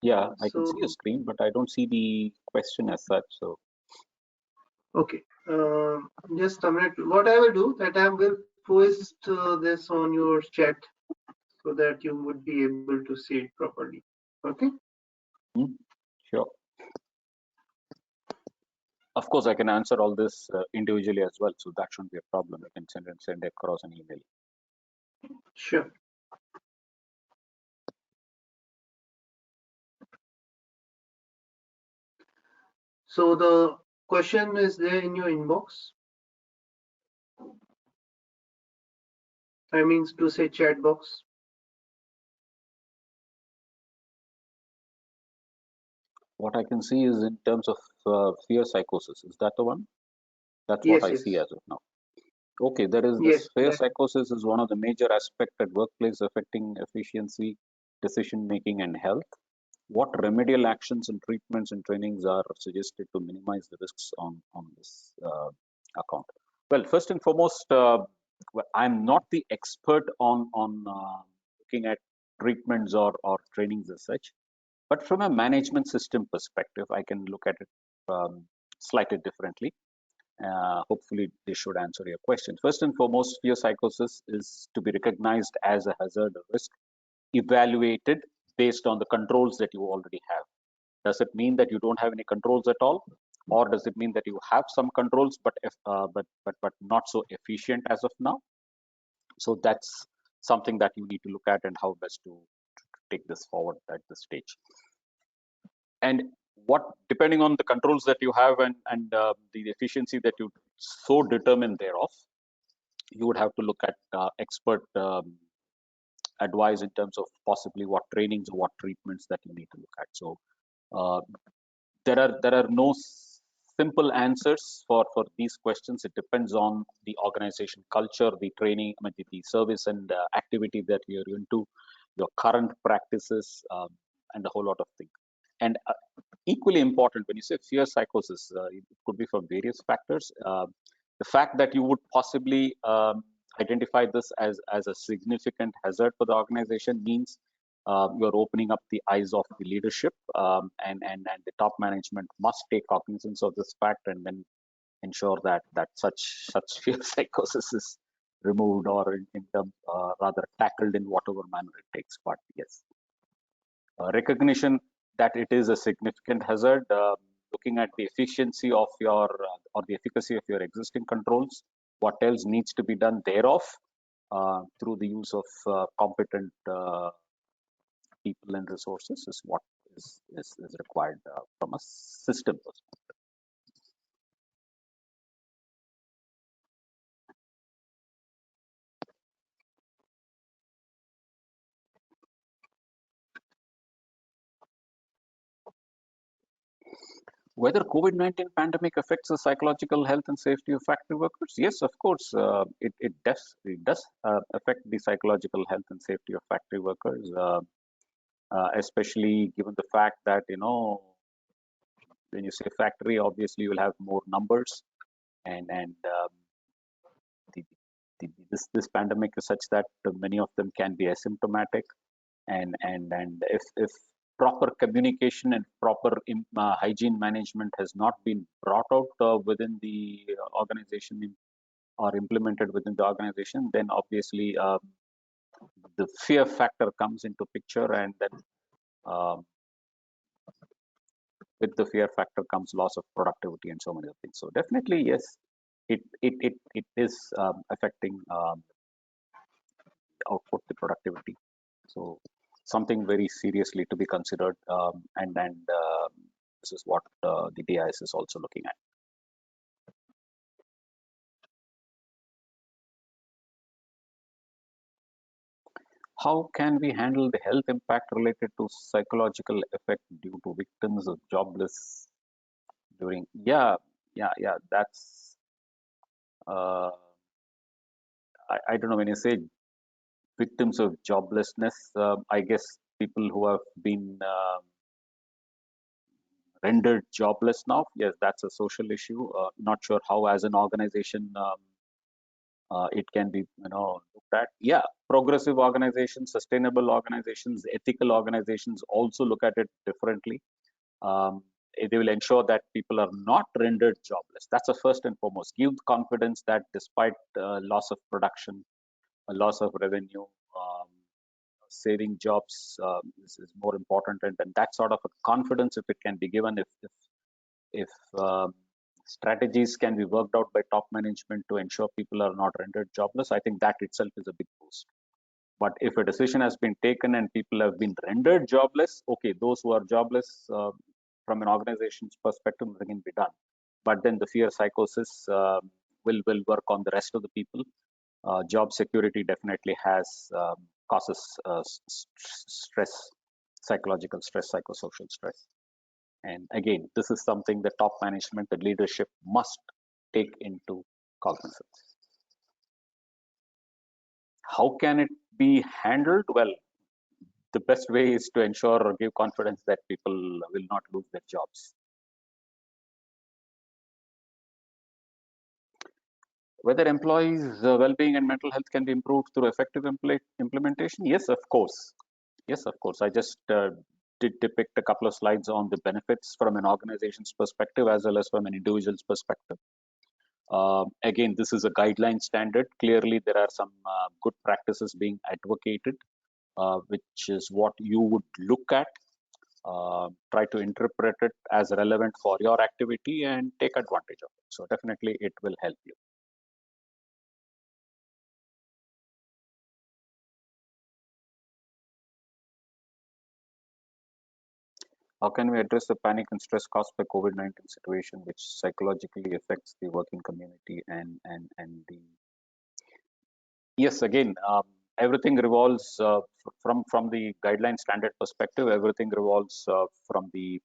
Yeah, I can see a So screen, but I don't see the question as such. So, okay, just a minute. What I will do that I will post this on your chat so that you would be able to see it properly. Okay. hmm, sure. Of course, I can answer all this individually as well, so that shouldn't be a problem. You can send across an email. Sure. So the question is there in your inbox. I mean to say chat box. What I can see is in terms of fear psychosis. Is that the one? That's what Yes, I see yes, as of now. Okay, there is this yes. fear That psychosis is one of the major aspects at workplace affecting efficiency, decision making, and health. What remedial actions and treatments and trainings are suggested to minimize the risks on this account? Well, first and foremost, I'm not the expert on looking at treatments or trainings as such, but from a management system perspective, I can look at it slightly differently. Hopefully, this should answer your question. First and foremost, fear psychosis is to be recognized as a hazard or risk, evaluated based on the controls that you already have. Does it mean that you don't have any controls at all, or does it mean that you have some controls but if, but not so efficient as of now? So that's something that you need to look at and how best to take this forward at this stage. And what, depending on the controls that you have and the efficiency that you so determine thereof, you would have to look at expert advice in terms of possibly what trainings or what treatments that you need to look at. So uh, there are no simple answers for these questions. It depends on the organization culture, the training, I mean, the service and activity that you're into, your current practices, and a whole lot of things. And equally important, when you say fear psychosis, it could be for various factors. The fact that you would possibly identify this as a significant hazard for the organization means you're opening up the eyes of the leadership, and the top management must take cognizance of this fact and then ensure that such fear psychosis is removed or in term, rather tackled in whatever manner it takes. But yes, recognition that it is a significant hazard, looking at the efficiency of your or the efficacy of your existing controls, what else needs to be done thereof through the use of competent people and resources is what is required from a system perspective. Whether COVID-19 pandemic affects the psychological health and safety of factory workers? Yes, of course, it does affect the psychological health and safety of factory workers, especially given the fact that when you say factory, obviously you will have more numbers, and the, this pandemic is such that many of them can be asymptomatic, and if proper communication and proper hygiene management has not been brought out within the organization or implemented within the organization, then obviously the fear factor comes into picture, and then um, with the fear factor comes loss of productivity and so many other things. So definitely, yes, it is affecting output, the productivity. So something very seriously to be considered, and this is what the DIS is also looking at. How can we handle the health impact related to psychological effect due to victims of jobless during? Yeah. That's I don't know, when you say victims of joblessness, I guess people who have been rendered jobless now. Yes, that's a social issue. Not sure how, as an organization, it can be looked at. Yeah, progressive organizations, sustainable organizations, ethical organizations also look at it differently. Um, they will ensure that people are not rendered jobless. That's the first and foremost. Give confidence that despite loss of production, a loss of revenue, saving jobs is more important, and that sort of a confidence, if it can be given, if strategies can be worked out by top management to ensure people are not rendered jobless, I think that itself is a big boost. But if a decision has been taken and people have been rendered jobless, okay, those who are jobless, from an organization's perspective, nothing can be done. But then the fear psychosis will work on the rest of the people. Job security definitely has causes stress, psychological stress, psychosocial stress. And again, this is something the top management, the leadership must take into cognizance. How can it be handled? Well, the best way is to ensure or give confidence that people will not lose their jobs. Whether employees' well-being and mental health can be improved through effective implementation? Yes, of course. Yes, of course. I just did depict a couple of slides on the benefits from an organization's perspective as well as from an individual's perspective. Again, this is a guideline standard. Clearly, there are some good practices being advocated, which is what you would look at, try to interpret it as relevant for your activity and take advantage of it. So definitely it will help you. How can we address the panic and stress caused by COVID-19 situation, which psychologically affects the working community and the yes, again, everything revolves from the guideline standard perspective. Everything revolves from the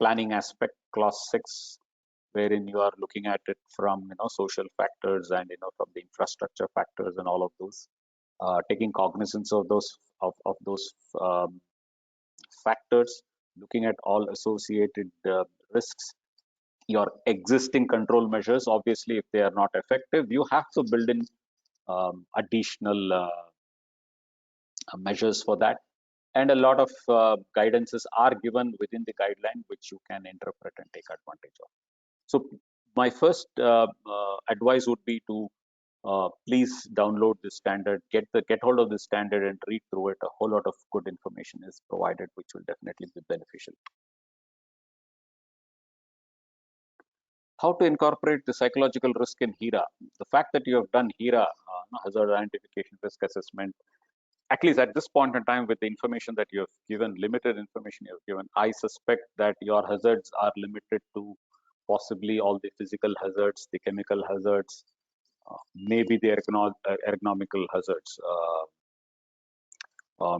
planning aspect, clause 6, wherein you are looking at it from social factors and from the infrastructure factors and all of those, taking cognizance of those factors, looking at all associated risks. Your existing control measures, obviously, if they are not effective, you have to build in additional measures for that. And a lot of guidances are given within the guideline, which you can interpret and take advantage of. So my first advice would be to please download the standard, get hold of the standard and read through it. A whole lot of good information is provided, which will definitely be beneficial. How to incorporate the psychological risk in HERA? The fact that you have done HERA, hazard identification risk assessment, at least at this point in time, with the information that you have given, limited information you have given, I suspect that your hazards are limited to possibly all the physical hazards, the chemical hazards, maybe the ergonomical hazards,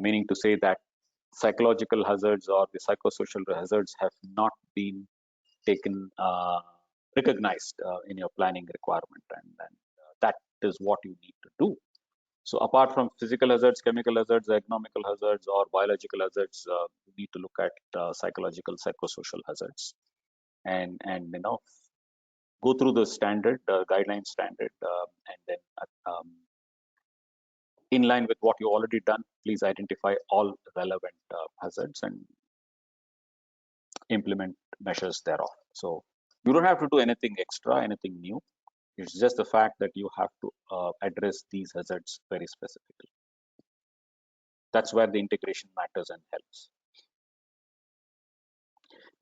meaning to say that psychological hazards or the psychosocial hazards have not been taken, recognized in your planning requirement, and that is what you need to do. So apart from physical hazards, chemical hazards, economical hazards, or biological hazards, you need to look at psychological, psychosocial hazards, and go through the standard guideline standard, and then in line with what you already done, please identify all relevant hazards and implement measures thereof. So you don't have to do anything extra, anything new. It's just the fact that you have to address these hazards very specifically. That's where the integration matters and helps.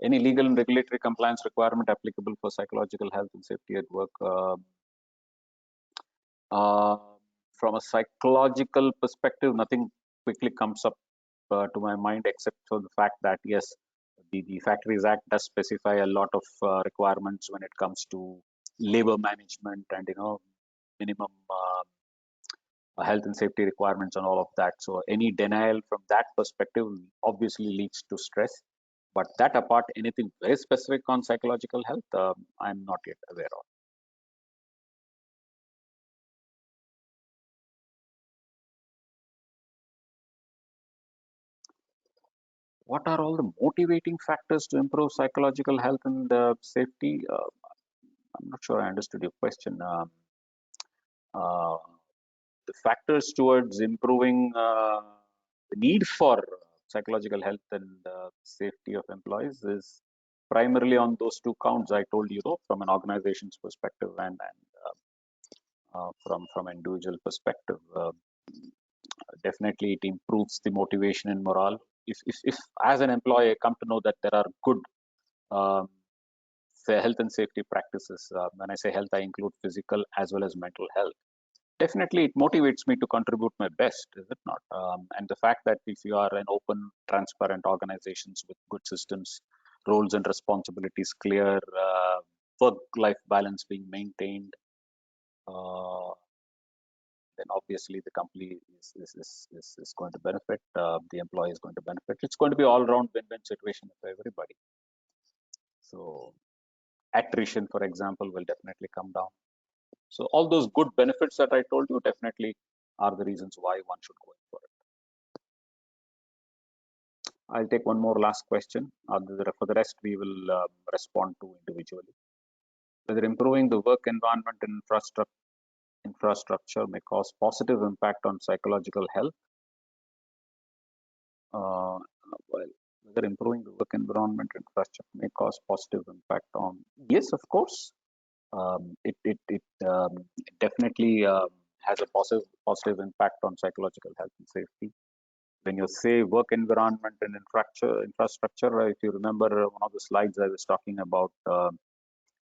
Any legal and regulatory compliance requirement applicable for psychological health and safety at work? Uh, from a psychological perspective, nothing quickly comes up to my mind except for the fact that yes, the Factories Act does specify a lot of requirements when it comes to labor management and minimum health and safety requirements and all of that. So any denial from that perspective obviously leads to stress. But that apart, anything very specific on psychological health, I'm not yet aware of. What are all the motivating factors to improve psychological health and safety? I'm not sure I understood your question. Uh, the factors towards improving the need for psychological health and safety of employees is primarily on those two counts I told you, from an organization's perspective and from individual perspective. Definitely, it improves the motivation and morale. If as an employee I come to know that there are good um, health and safety practices, when I say health, I include physical as well as mental health. Definitely, it motivates me to contribute my best, is it not? And the fact that if you are an open, transparent organizations with good systems, roles and responsibilities clear, work-life balance being maintained, uh, then obviously the company is going to benefit, the employee is going to benefit. It's going to be all-round win-win situation for everybody. So attrition, for example, will definitely come down. So all those good benefits that I told you definitely are the reasons why one should go in for it. I'll take one more last question. For the rest, we will respond to individually. Whether improving the work environment and infrastructure may cause positive impact on psychological health. Uh, well, whether improving the work environment and infrastructure may cause positive impact on. Yes, of course. It definitely has a positive impact on psychological health and safety. When you say work environment and infrastructure, if you remember one of the slides I was talking about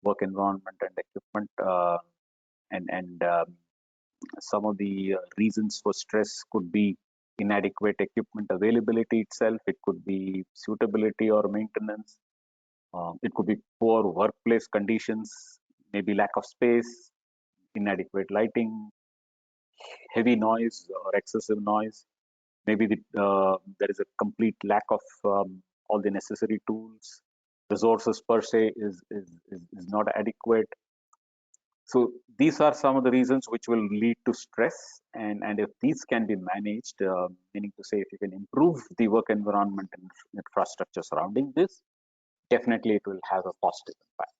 work environment and equipment, and some of the reasons for stress could be inadequate equipment availability itself. It could be suitability or maintenance. It could be poor workplace conditions, maybe lack of space, inadequate lighting, heavy noise or excessive noise. Maybe there is a complete lack of all the necessary tools. Resources per se is not adequate. So these are some of the reasons which will lead to stress. And if these can be managed, meaning to say if you can improve the work environment and infrastructure surrounding this, definitely it will have a positive impact.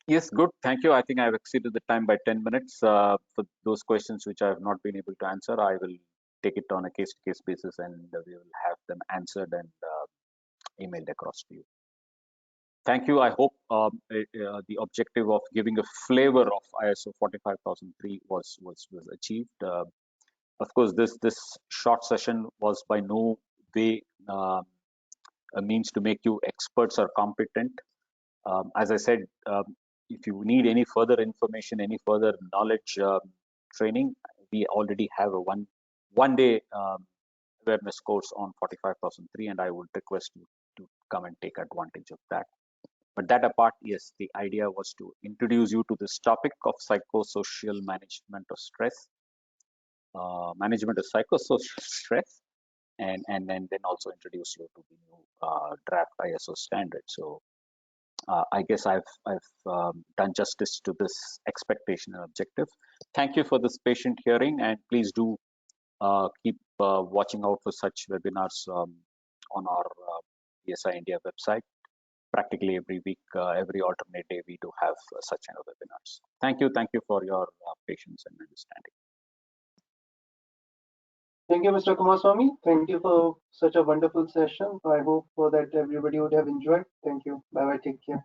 Yes, good. Thank you. I think I've exceeded the time by 10 minutes. For those questions which I have not been able to answer, I will take it on a case-to-case basis and we will have them answered and emailed across to you. Thank you. I hope the objective of giving a flavor of ISO 45003 was achieved. Of course, this short session was by no way a means to make you experts or competent. As I said, if you need any further information, any further knowledge training, we already have a one day awareness course on 45003, and I would request you to come and take advantage of that. But that apart, yes, the idea was to introduce you to this topic of psychosocial management of stress, management of psychosocial stress, and then also introduce you to the new draft ISO standard. So I guess I've done justice to this expectation and objective. Thank you for this patient hearing, and please do keep watching out for such webinars on our PSI India website. Practically every week, every alternate day, we do have such kind of webinars. Thank you for your patience and understanding. Thank you, Mr. Kumaraswamy. Thank you for such a wonderful session. I hope that everybody would have enjoyed. Thank you. Bye bye. Take care.